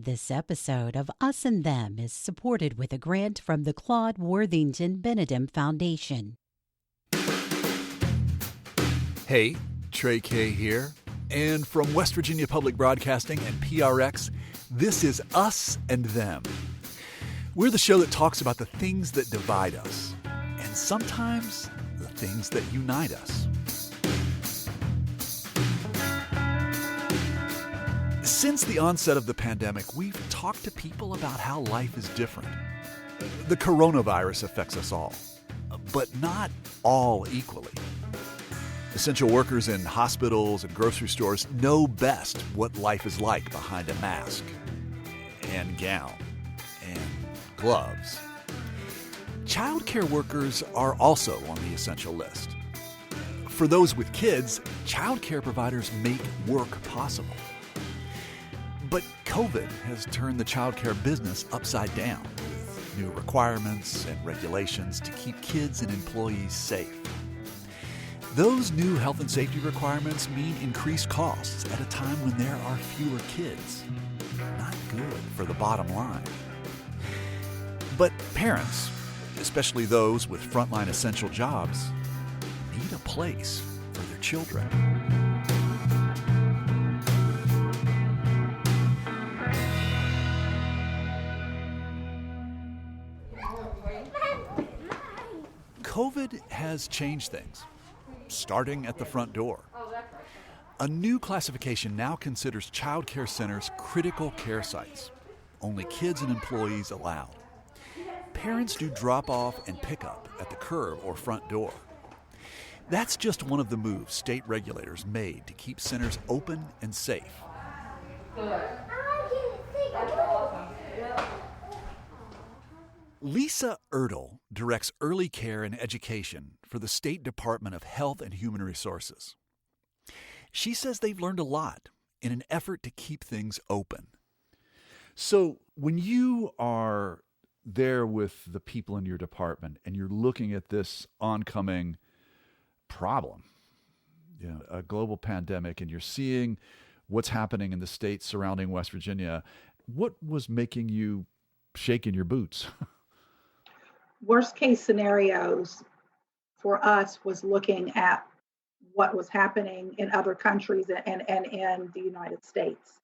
This episode of Us and Them is supported with a grant from the Claude Worthington Benedum Foundation. Hey, Trey K here. And from West Virginia Public Broadcasting and PRX, this is Us and Them. We're the show that talks about the things that divide us, and sometimes the things that unite us. Since the onset of the pandemic, we've talked to people about how life is different. The coronavirus affects us all, but not all equally. Essential workers in hospitals and grocery stores know best what life is like behind a mask and gown and gloves. Childcare workers are also on the essential list. For those with kids, childcare providers make work possible. But COVID has turned the childcare business upside down with new requirements and regulations to keep kids and employees safe. Those new health and safety requirements mean increased costs at a time when there are fewer kids. Not good for the bottom line. But parents, especially those with frontline essential jobs, need a place for their children. COVID has changed things, starting at the front door. A new classification now considers child care centers critical care sites. Only kids and employees allowed. Parents do drop-off and pick-up at the curb or front door. That's just one of the moves state regulators made to keep centers open and safe. Lisa Ertl directs early care and education for the State Department of Health and Human Resources. She says they've learned a lot in an effort to keep things open. So when you are there with the people in your department and you're looking at this oncoming problem, a global pandemic, and you're seeing what's happening in the states surrounding West Virginia, what was making you shake in your boots? Worst case scenarios for us was looking at what was happening in other countries and in the United States.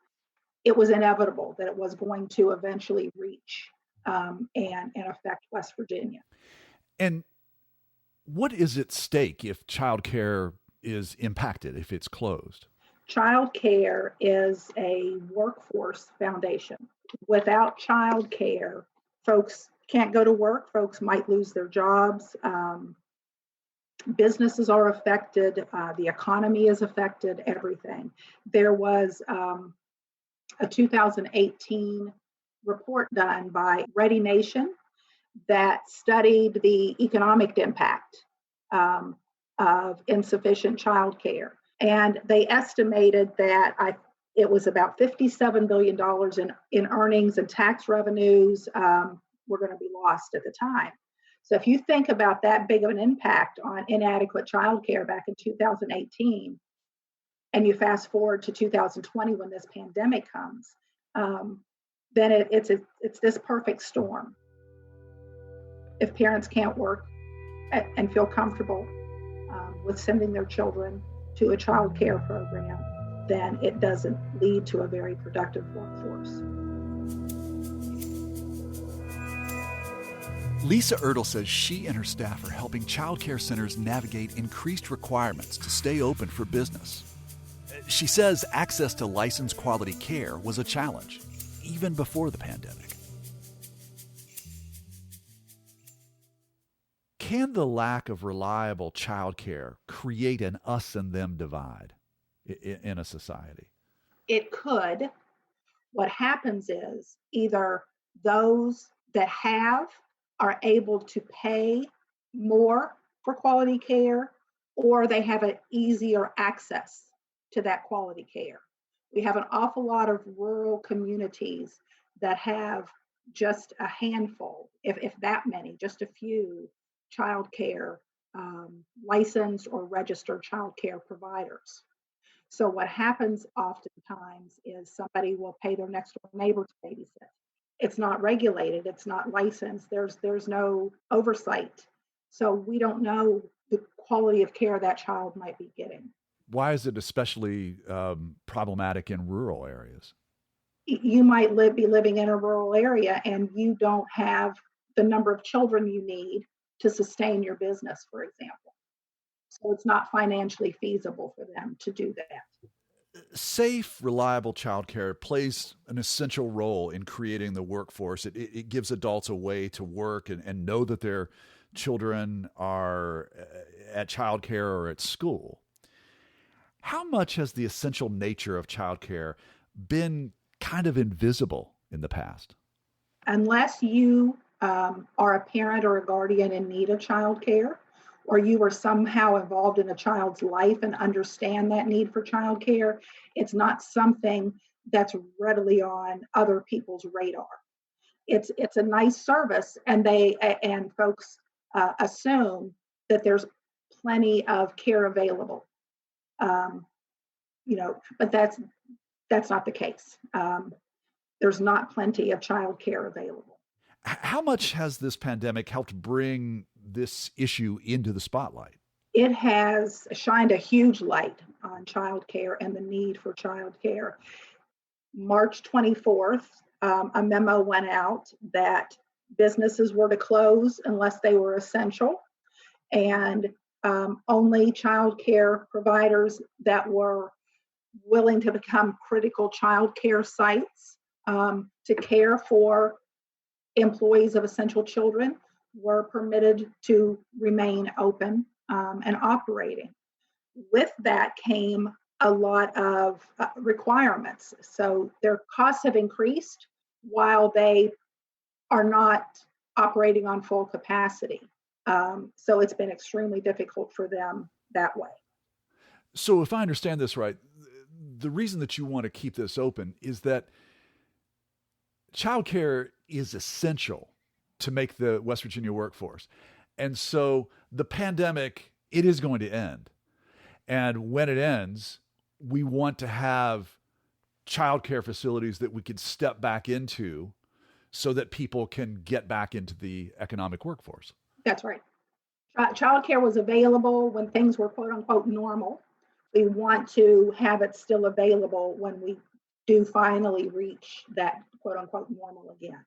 It was inevitable that it was going to eventually reach and affect West Virginia. And what is at stake if childcare is impacted, if it's closed? Childcare is a workforce foundation. Without childcare, folks can't go to work. Folks might lose their jobs. Businesses are affected. The economy is affected, everything. There was a 2018 report done by Ready Nation that studied the economic impact of insufficient childcare. And they estimated that it was about $57 billion in earnings and tax revenues were going to be lost at the time. So if you think about that big of an impact on inadequate childcare back in 2018, and you fast forward to 2020 when this pandemic comes, then it's this perfect storm. If parents can't work and feel comfortable with sending their children to a child care program, then it doesn't lead to a very productive workforce. Lisa Ertl says she and her staff are helping child care centers navigate increased requirements to stay open for business. She says access to licensed quality care was a challenge, even before the pandemic. Can the lack of reliable child care create an us and them divide in a society? It could. What happens is either those that are able to pay more for quality care, or they have an easier access to that quality care. We have an awful lot of rural communities that have just a handful, if that many, just a few child care licensed or registered child care providers. So what happens oftentimes is somebody will pay their next door neighbor to babysit. It's not regulated, it's not licensed, there's no oversight. So we don't know the quality of care that child might be getting. Why is it especially problematic in rural areas? You might be living in a rural area and you don't have the number of children you need to sustain your business, for example. So it's not financially feasible for them to do that. Safe, reliable childcare plays an essential role in creating the workforce. It gives adults a way to work and know that their children are at childcare or at school. How much has the essential nature of childcare been kind of invisible in the past? Unless you are a parent or a guardian in need of childcare, or you are somehow involved in a child's life and understand that need for childcare, it's not something that's readily on other people's radar. It's a nice service, and folks assume that there's plenty of care available. But that's not the case. There's not plenty of child care available. How much has this pandemic helped bring this issue into the spotlight? It has shined a huge light on child care and the need for child care. March 24th, a memo went out that businesses were to close unless they were essential, and only child care providers that were willing to become critical child care sites to care for employees of essential children were permitted to remain open and operating. With that came a lot of requirements. So their costs have increased while they are not operating on full capacity. So it's been extremely difficult for them that way. So if I understand this right, the reason that you want to keep this open is that childcare is essential to make the West Virginia workforce. And so the pandemic, it is going to end. And when it ends, we want to have childcare facilities that we could step back into so that people can get back into the economic workforce. That's right. Childcare was available when things were quote unquote normal. We want to have it still available when we do finally reach that quote unquote normal again.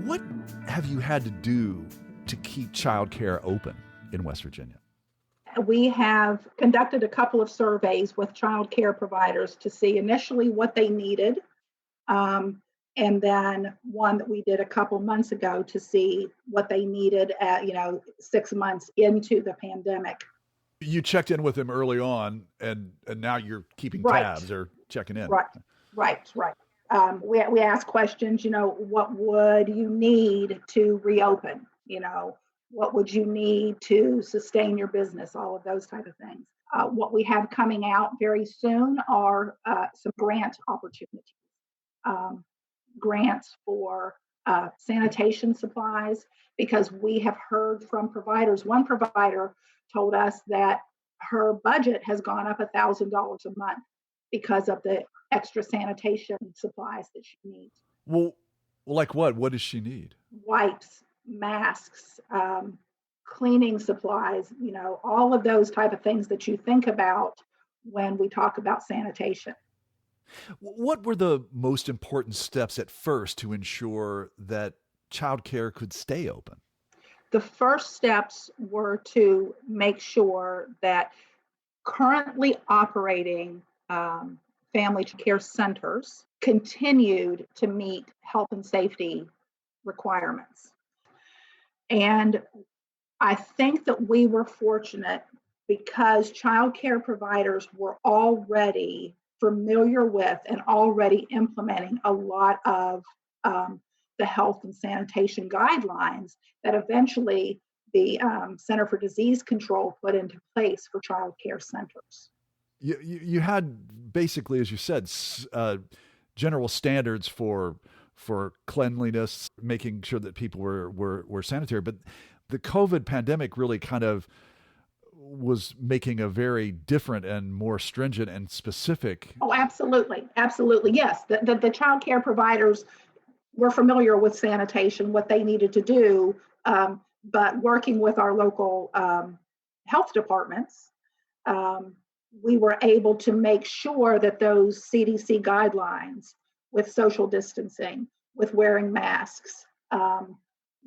What have you had to do to keep childcare open in West Virginia? We have conducted a couple of surveys with child care providers to see initially what they needed, and then one that we did a couple months ago to see what they needed at 6 months into the pandemic. You checked in with them early on, and now you're keeping Right. tabs or checking in. Right. We ask questions, what would you need to reopen? What would you need to sustain your business? All of those type of things. What we have coming out very soon are some grant opportunities. Grants for sanitation supplies, because we have heard from providers. One provider told us that her budget has gone up $1,000 a month because of the extra sanitation supplies that she needs. Well, like what? What does she need? Wipes, masks, cleaning supplies, all of those type of things that you think about when we talk about sanitation. What were the most important steps at first to ensure that childcare could stay open? The first steps were to make sure that currently operating family care centers continued to meet health and safety requirements. And I think that we were fortunate because child care providers were already familiar with and already implementing a lot of the health and sanitation guidelines that eventually the Center for Disease Control put into place for child care centers. You had basically, as you said, general standards for cleanliness, making sure that people were sanitary. But the COVID pandemic really kind of was making a very different and more stringent and specific. Oh, absolutely. Absolutely. Yes. The child care providers were familiar with sanitation, what they needed to do, but working with our local health departments, we were able to make sure that those CDC guidelines with social distancing, with wearing masks,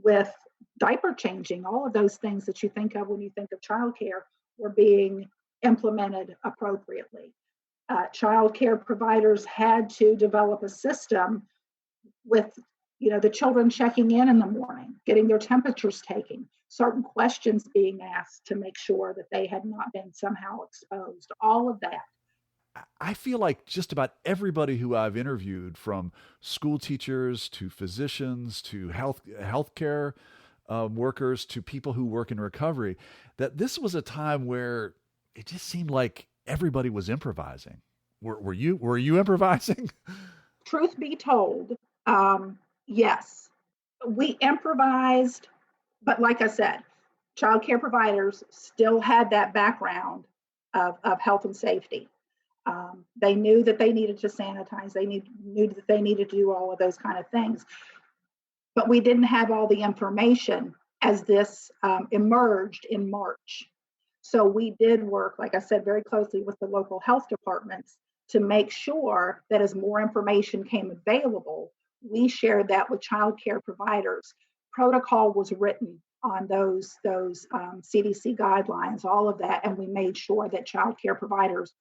with diaper changing, all of those things that you think of when you think of childcare were being implemented appropriately. Child care providers had to develop a system with the children checking in the morning, getting their temperatures taken, certain questions being asked to make sure that they had not been somehow exposed, all of that. I feel like just about everybody who I've interviewed, from school teachers to physicians to healthcare workers to people who work in recovery, that this was a time where it just seemed like everybody was improvising. Were you improvising? Truth be told, yes, we improvised, but like I said, child care providers still had that background of health and safety. They knew that they needed to sanitize. They knew that they needed to do all of those kind of things. But we didn't have all the information as this emerged in March. So we did work, like I said, very closely with the local health departments to make sure that as more information came available, we shared that with child care providers. Protocol was written on those CDC guidelines, all of that, and we made sure that child care providers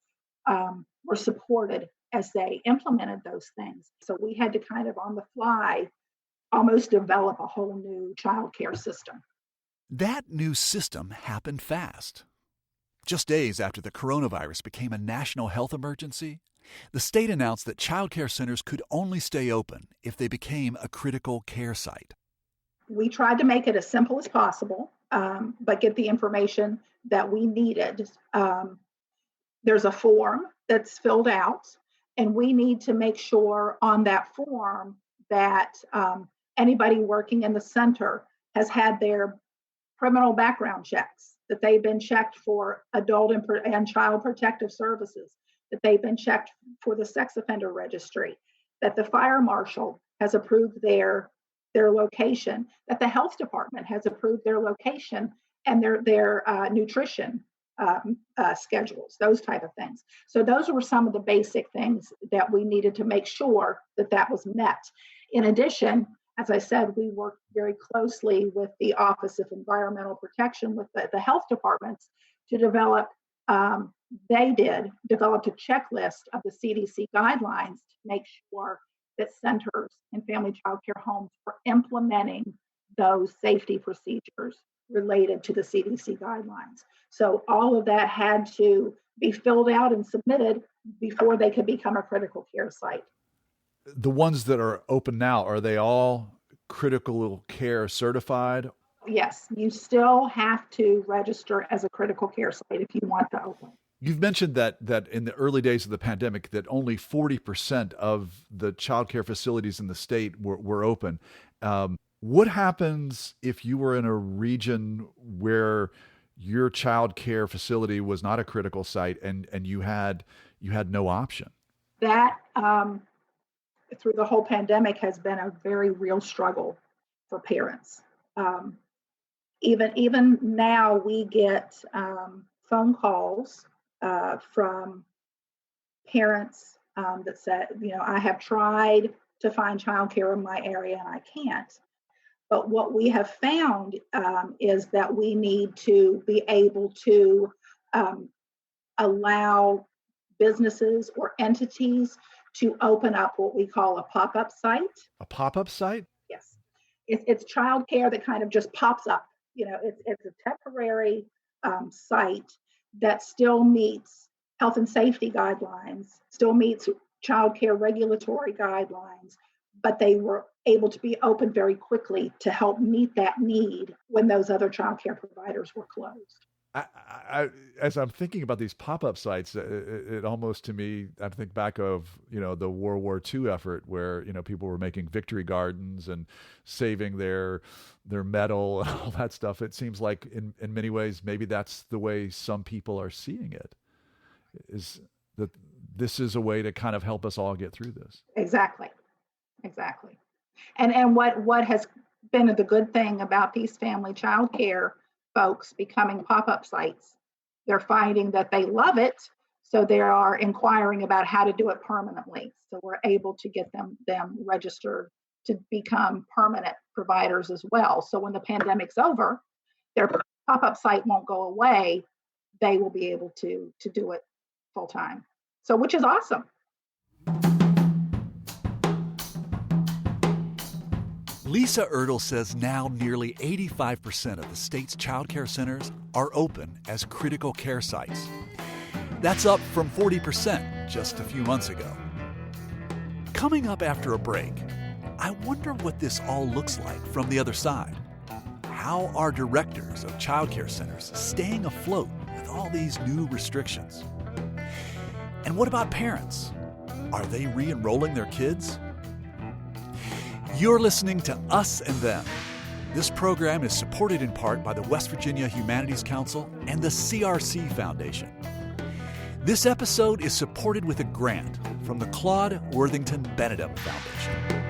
were supported as they implemented those things. So we had to kind of on the fly almost develop a whole new child care system. That new system happened fast. Just days after the coronavirus became a national health emergency, the state announced that child care centers could only stay open if they became a critical care site. We tried to make it as simple as possible, but get the information that we needed. There's a form that's filled out, and we need to make sure on that form that anybody working in the center has had their criminal background checks, that they've been checked for adult and child protective services, that they've been checked for the sex offender registry, that the fire marshal has approved their location, that the health department has approved their location and their nutrition schedules, those type of things. So those were some of the basic things that we needed to make sure that was met. In addition, as I said, we worked very closely with the Office of Environmental Protection, with the health departments to develop, developed a checklist of the CDC guidelines to make sure that centers and family child care homes were implementing those safety procedures related to the CDC guidelines. So all of that had to be filled out and submitted before they could become a critical care site. The ones that are open now, are they all critical care certified? Yes, you still have to register as a critical care site if you want to open. You've mentioned that in the early days of the pandemic, that only 40% of the child care facilities in the state were open. What happens if you were in a region where your child care facility was not a critical site and you had no option? That through the whole pandemic has been a very real struggle for parents. Even now, we get phone calls from parents that said, I have tried to find childcare in my area and I can't. But what we have found is that we need to be able to allow businesses or entities to open up what we call a pop-up site. A pop-up site? Yes. It's childcare that kind of just pops up. It's a temporary site that still meets health and safety guidelines, still meets child care regulatory guidelines, but they were able to be open very quickly to help meet that need when those other child care providers were closed. As I'm thinking about these pop-up sites, it almost, to me, I think back of, the World War II effort where, people were making victory gardens and saving their metal and all that stuff. It seems like in many ways, maybe that's the way some people are seeing it, is that this is a way to kind of help us all get through this. Exactly. And what has been the good thing about these family child care folks becoming pop-up sites, they're finding that they love it, so they are inquiring about how to do it permanently. So we're able to get them registered to become permanent providers as well. So when the pandemic's over, their pop-up site won't go away. They will be able to do it full time. So, which is awesome. Lisa Ertl says now nearly 85% of the state's child care centers are open as critical care sites. That's up from 40% just a few months ago. Coming up after a break, I wonder what this all looks like from the other side. How are directors of child care centers staying afloat with all these new restrictions? And what about parents? Are they re-enrolling their kids? You're listening to Us and Them. This program is supported in part by the West Virginia Humanities Council and the CRC Foundation. This episode is supported with a grant from the Claude Worthington Benedum Foundation.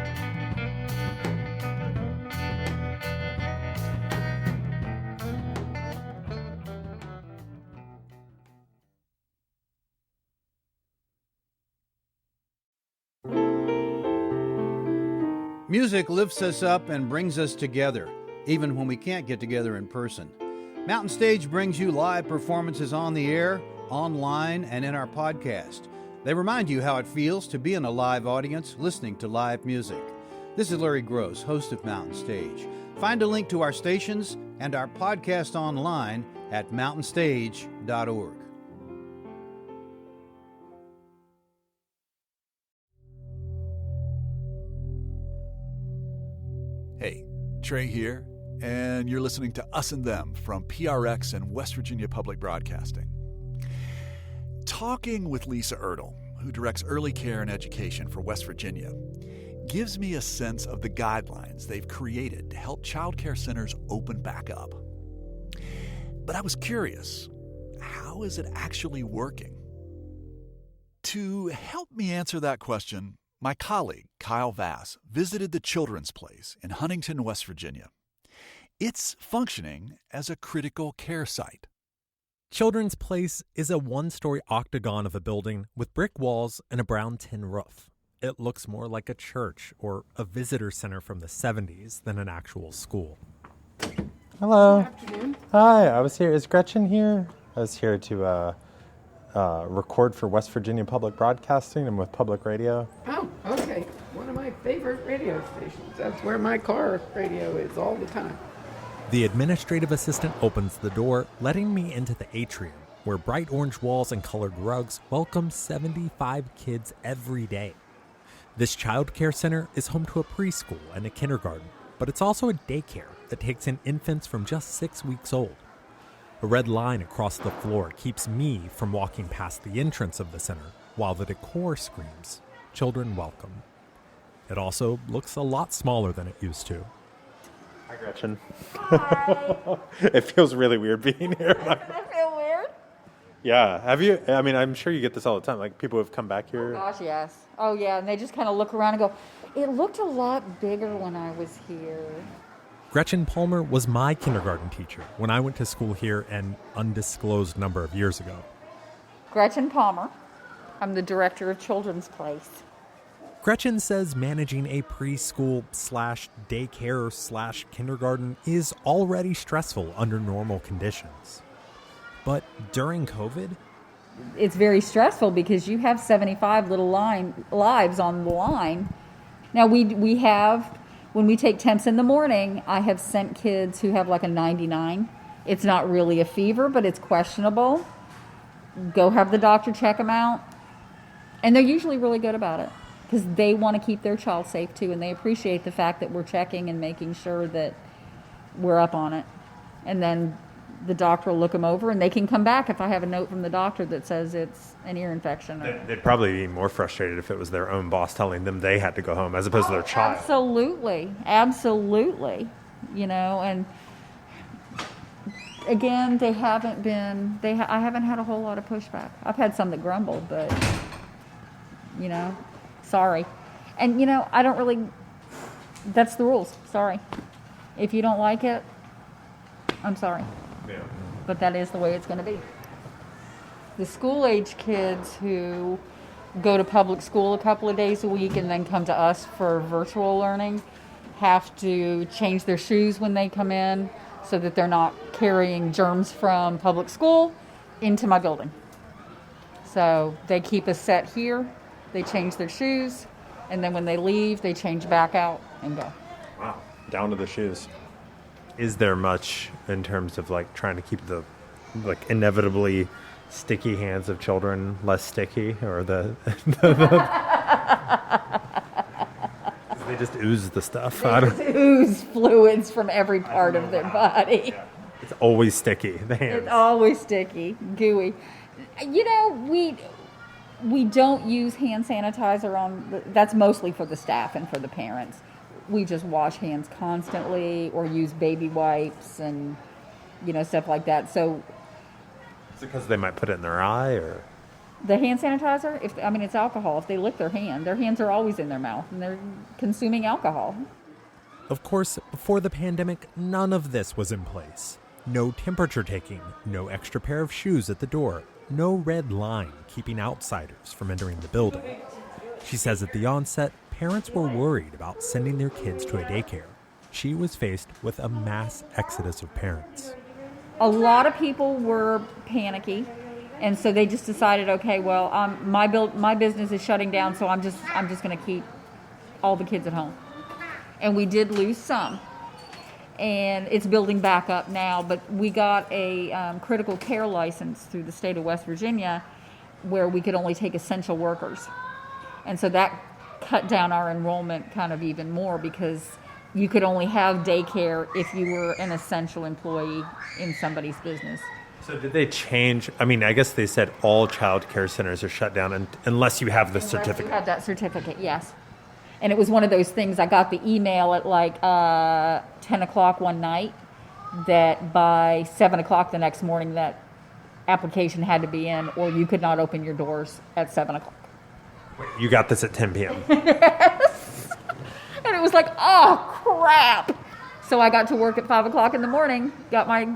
Music lifts us up and brings us together, even when we can't get together in person. Mountain Stage brings you live performances on the air, online, and in our podcast. They remind you how it feels to be in a live audience listening to live music. This is Larry Gross, host of Mountain Stage. Find a link to our stations and our podcast online at mountainstage.org. Hey, Trey here, and you're listening to Us and Them from PRX and West Virginia Public Broadcasting. Talking with Lisa Ertl, who directs early care and education for West Virginia, gives me a sense of the guidelines they've created to help child care centers open back up. But I was curious, how is it actually working? To help me answer that question, my colleague, Kyle Vass, visited the Children's Place in Huntington, West Virginia. It's functioning as a critical care site. Children's Place is a one-story octagon of a building with brick walls and a brown tin roof. It looks more like a church or a visitor center from the 70s than an actual school. Hello. Good afternoon. Hi, I was here. Is Gretchen here? I was here to record for West Virginia Public Broadcasting. I'm with Public Radio. Oh, okay. One of my favorite radio stations. That's where my car radio is all the time. The administrative assistant opens the door, letting me into the atrium, where bright orange walls and colored rugs welcome 75 kids every day. This child care center is home to a preschool and a kindergarten, but it's also a daycare that takes in infants from just 6 weeks old. A red line across the floor keeps me from walking past the entrance of the center, while the decor screams, "Children welcome." It also looks a lot smaller than it used to. Hi, Gretchen. Hi. It feels really weird being here. Doesn't it feel weird? Yeah. Have you? I mean, I'm sure you get this all the time. Like people have come back here. Oh, gosh, yes. Oh, yeah, and they just kind of look around and go, it looked a lot bigger when I was here. Gretchen Palmer was my kindergarten teacher when I went to school here an undisclosed number of years ago. Gretchen Palmer. I'm the director of Children's Place. Gretchen says managing a preschool / daycare / kindergarten is already stressful under normal conditions. But during COVID, It's very stressful because you have 75 little lives on the line. Now, we have, when we take temps in the morning, I have sent kids who have like a 99. It's not really a fever, but it's questionable. go have the doctor check them out. And they're usually really good about it because they want to keep their child safe too, and they appreciate the fact that we're checking and making sure that we're up on it. And then the doctor will look them over, and they can come back if I have a note from the doctor that says it's an ear infection. They'd probably be more frustrated if it was their own boss telling them they had to go home as opposed to their child. Absolutely. And again, I haven't had a whole lot of pushback. I've had some that grumbled, but, sorry. And, I don't really, that's the rules. Sorry. If you don't like it, I'm sorry. Yeah. But that is the way it's going to be. The school-age kids who go to public school a couple of days a week and then come to us for virtual learning have to change their shoes when they come in so that they're not carrying germs from public school into my building. So they keep a set here, they change their shoes, and then when they leave, they change back out and go. Wow, down to the shoes. Is there much in terms of trying to keep the inevitably sticky hands of children less sticky, or they just ooze the stuff? They just ooze fluids from every part of their body. It's always sticky. The hands. It's always sticky, gooey. We don't use hand sanitizer that's mostly for the staff and for the parents. We just wash hands constantly or use baby wipes and, stuff like that. So, is it because they might put it in their eye, or? The hand sanitizer, it's alcohol. If they lick their hands are always in their mouth and they're consuming alcohol. Of course, before the pandemic, none of this was in place. No temperature taking, no extra pair of shoes at the door, no red line keeping outsiders from entering the building. She says at the onset, parents were worried about sending their kids to a daycare. She was faced with a mass exodus of parents. A lot of people were panicky, and so they just decided, okay, well, my business is shutting down, so I'm just going to keep all the kids at home. And we did lose some, and it's building back up now. But we got a critical care license through the state of West Virginia, where we could only take essential workers, and so that cut down our enrollment kind of even more because you could only have daycare if you were an essential employee in somebody's business. So did they change? I guess they said all child care centers are shut down unless you have the certificate. You have that certificate, yes. And it was one of those things, I got the email at 10 o'clock one night that by 7 o'clock the next morning that application had to be in or you could not open your doors at 7 o'clock. You got this at 10 p.m. Yes. And it was like, oh, crap. So I got to work at 5 o'clock in the morning, got my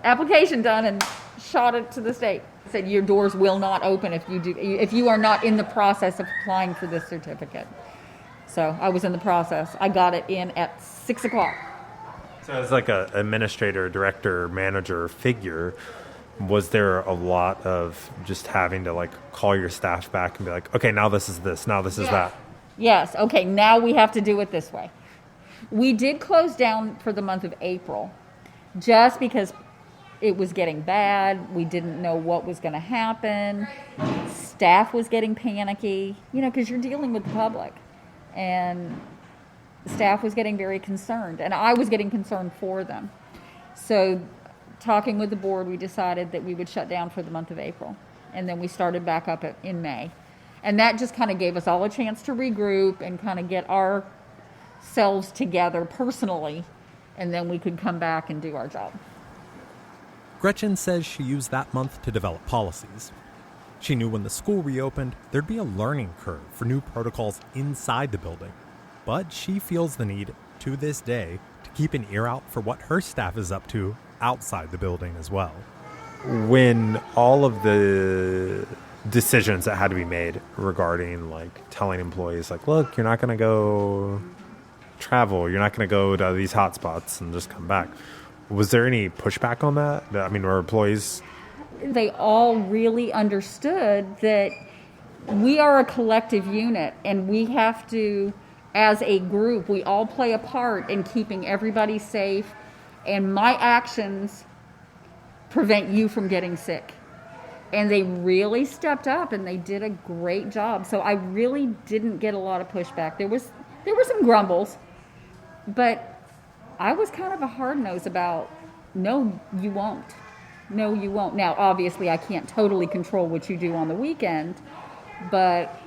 application done, and shot it to the state. Said your doors will not open if you are not in the process of applying for this certificate. So I was in the process. I got it in at 6 o'clock. So as like an administrator, director, manager figure, was there a lot of just having to call your staff back and be like, okay, now this is this, now this is that? Yes. Okay, now we have to do it this way. We did close down for the month of April just because it was getting bad. We didn't know what was going to happen. Staff was getting panicky, because you're dealing with the public. And staff was getting very concerned. And I was getting concerned for them. So talking with the board, we decided that we would shut down for the month of April. And then we started back up in May. And that just kind of gave us all a chance to regroup and kind of get ourselves together personally. And then we could come back and do our job. Gretchen says she used that month to develop policies. She knew when the school reopened, there'd be a learning curve for new protocols inside the building. But she feels the need, to this day, to keep an ear out for what her staff is up to outside the building as well. When all of the decisions that had to be made regarding telling employees look, you're not going to go travel, you're not going to go to these hot spots and just come back. Was there any pushback on that? Were employees... They all really understood that we are a collective unit and we have to, as a group, we all play a part in keeping everybody safe, and my actions prevent you from getting sick. And they really stepped up and they did a great job. So I really didn't get a lot of pushback. There were some grumbles, but I was kind of a hard nose about, no, you won't. No, you won't. Now, obviously, I can't totally control what you do on the weekend, but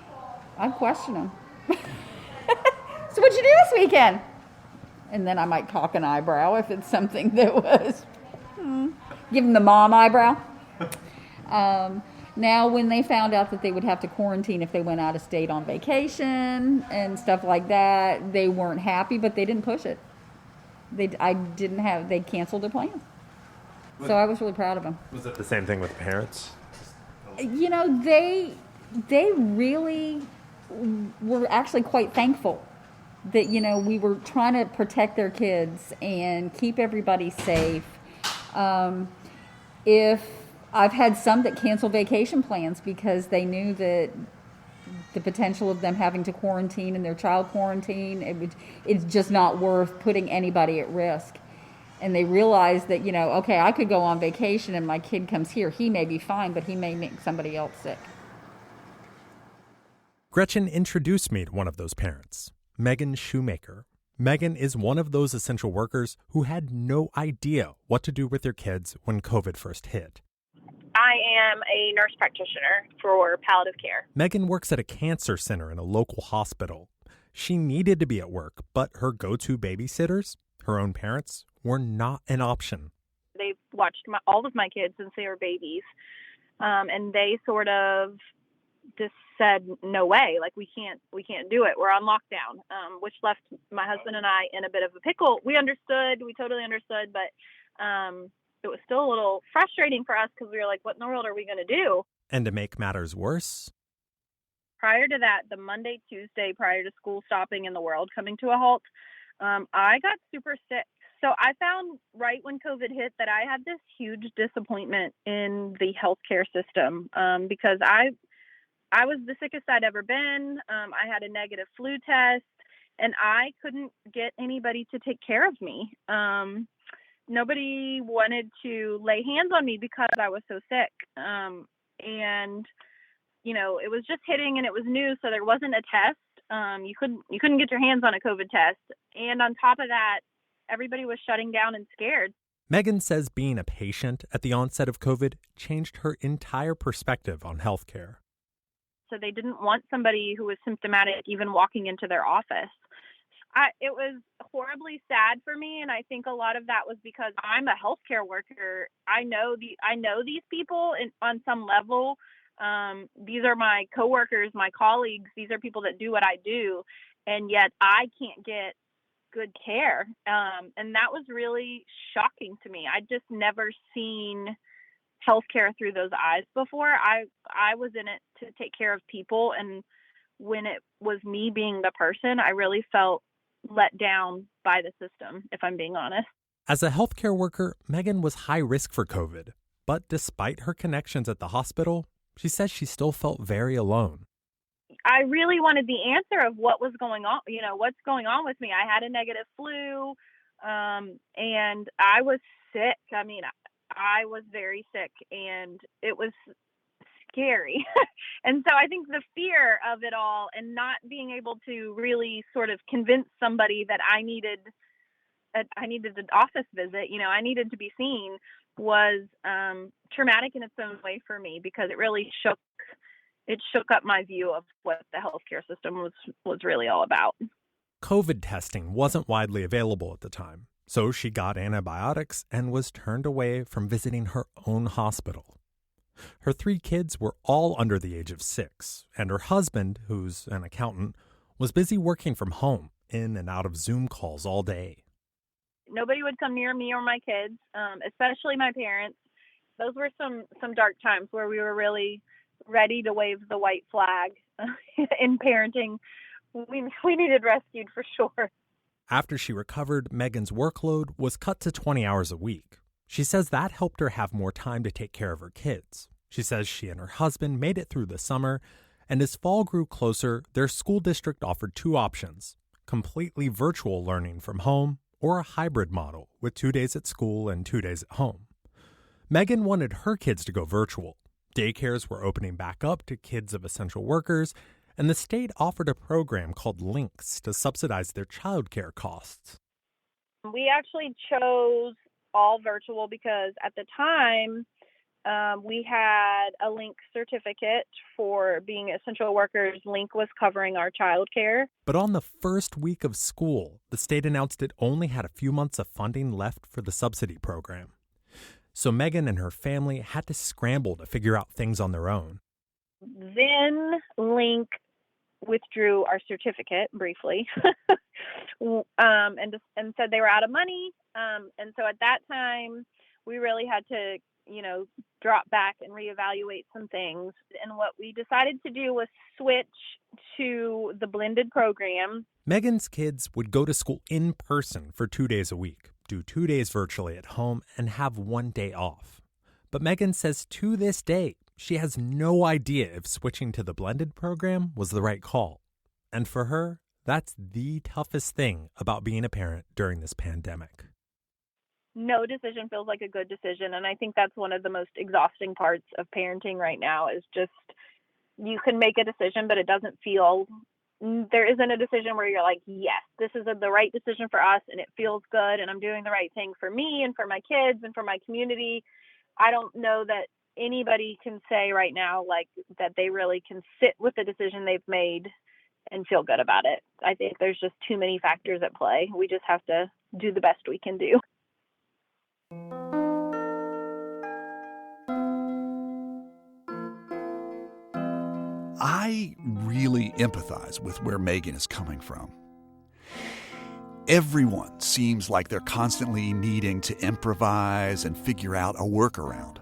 I'd question them. So what'd you do this weekend? And then I might cock an eyebrow if it's something that was, give them the mom eyebrow. Now, when they found out that they would have to quarantine if they went out of state on vacation and stuff like that, they weren't happy, but they didn't push it. They canceled their plans. So I was really proud of them. Was it the same thing with parents? You know, they really were actually quite thankful that, you know, we were trying to protect their kids and keep everybody safe. If I've had some that cancel vacation plans because they knew that the potential of them having to quarantine and their child quarantine, it's just not worth putting anybody at risk. And they realized that, you know, okay, I could go on vacation and my kid comes here. He may be fine, but he may make somebody else sick. Gretchen introduced me to one of those parents, Megan Shoemaker. Megan is one of those essential workers who had no idea what to do with their kids when COVID first hit. I am a nurse practitioner for palliative care. Megan works at a cancer center in a local hospital. She needed to be at work, but her go-to babysitters, her own parents, were not an option. They've watched all of my kids since they were babies, and they sort of just said, no way, like we can't do it. We're on lockdown, which left my husband and I in a bit of a pickle. We totally understood, but it was still a little frustrating for us because we were like, what in the world are we going to do? And to make matters worse, prior to that, the Monday, Tuesday, prior to school stopping and the world coming to a halt, I got super sick. So I found right when COVID hit that I had this huge disappointment in the healthcare system because I was the sickest I'd ever been. I had a negative flu test, and I couldn't get anybody to take care of me. Nobody wanted to lay hands on me because I was so sick. And, you know, it was just hitting and it was new, so there wasn't a test. You couldn't get your hands on a COVID test. And on top of that, everybody was shutting down and scared. Megan says being a patient at the onset of COVID changed her entire perspective on healthcare. So they didn't want somebody who was symptomatic even walking into their office. It was horribly sad for me, and I think a lot of that was because I'm a healthcare worker. I know these people on some level. These are my coworkers, my colleagues. These are people that do what I do, and yet I can't get good care. And that was really shocking to me. I'd just never seen healthcare through those eyes before. I was in it to take care of people, and when it was me being the person, I really felt let down by the system, if I'm being honest. As a healthcare worker, Megan was high risk for COVID, but despite her connections at the hospital, she says she still felt very alone. I really wanted the answer of what was going on, what's going on with me. I had a negative flu, and I was sick. I mean, I was very sick, and it was scary. And so I think the fear of it all and not being able to really sort of convince somebody that I needed an office visit, I needed to be seen, was traumatic in its own way for me, because it really shook up my view of what the healthcare system was really all about. COVID testing wasn't widely available at the time, so she got antibiotics and was turned away from visiting her own hospital. Her 3 kids were all under the age of 6, and her husband, who's an accountant, was busy working from home, in and out of Zoom calls all day. Nobody would come near me or my kids, especially my parents. Those were some dark times where we were really ready to wave the white flag in parenting. We needed rescued for sure. After she recovered, Megan's workload was cut to 20 hours a week. She says that helped her have more time to take care of her kids. She says she and her husband made it through the summer, and as fall grew closer, their school district offered 2 options: completely virtual learning from home or a hybrid model with 2 days at school and 2 days at home. Megan wanted her kids to go virtual, Daycares were opening back up to kids of essential workers, and the state offered a program called Links to subsidize their childcare costs. We actually chose all virtual because at the time, we had a Link certificate for being essential workers. Link was covering our childcare. But on the first week of school, the state announced it only had a few months of funding left for the subsidy program. So Megan and her family had to scramble to figure out things on their own. Then Link withdrew our certificate briefly and said they were out of money. And so at that time, we really had to, drop back and reevaluate some things. And what we decided to do was switch to the blended program. Megan's kids would go to school in person for 2 days a week, do 2 days virtually at home, and have 1 day off. But Megan says to this day, she has no idea if switching to the blended program was the right call. And for her, that's the toughest thing about being a parent during this pandemic. No decision feels like a good decision. And I think that's one of the most exhausting parts of parenting right now is just you can make a decision, but it doesn't feel, there isn't a decision where you're like, yes, this is the right decision for us and it feels good and I'm doing the right thing for me and for my kids and for my community. I don't know that anybody can say right now like that they really can sit with the decision they've made and feel good about it. I think there's just too many factors at play. We just have to do the best we can do. I really empathize with where Megan is coming from. Everyone seems like they're constantly needing to improvise and figure out a workaround.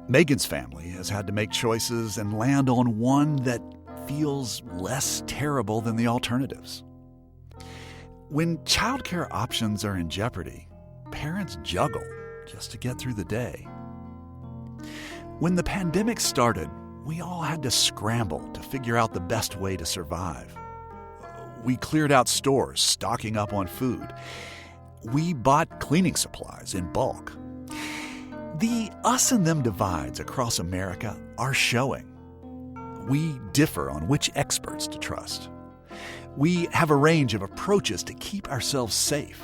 Megan's family has had to make choices and land on one that feels less terrible than the alternatives. When childcare options are in jeopardy, parents juggle just to get through the day. When the pandemic started, we all had to scramble to figure out the best way to survive. We cleared out stores, stocking up on food. We bought cleaning supplies in bulk. The us and them divides across America are showing. We differ on which experts to trust. We have a range of approaches to keep ourselves safe.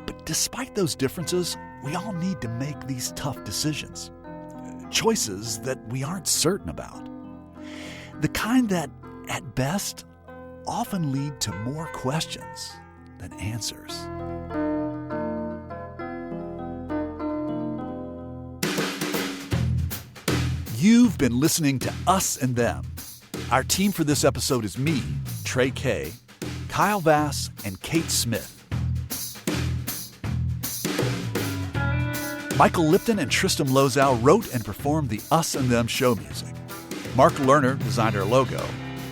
But despite those differences, we all need to make these tough decisions. Choices that we aren't certain about. The kind that, at best, often lead to more questions than answers. You've been listening to Us and Them. Our team for this episode is me, Trey Kay, Kyle Vass, and Kate Smith. Michael Lipton and Tristam Lozow wrote and performed the Us and Them show music. Mark Lerner designed our logo.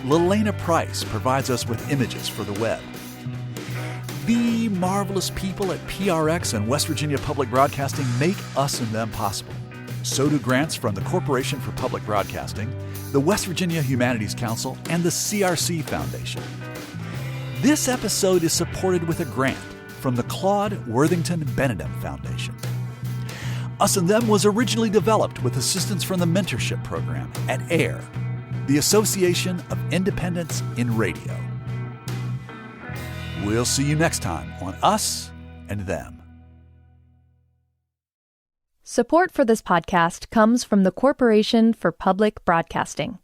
Lelena Price provides us with images for the web. The marvelous people at PRX and West Virginia Public Broadcasting make Us and Them possible. So do grants from the Corporation for Public Broadcasting, the West Virginia Humanities Council, and the CRC Foundation. This episode is supported with a grant from the Claude Worthington Benedum Foundation. Us and Them was originally developed with assistance from the mentorship program at AIR, the Association of Independents in Radio. We'll see you next time on Us and Them. Support for this podcast comes from the Corporation for Public Broadcasting.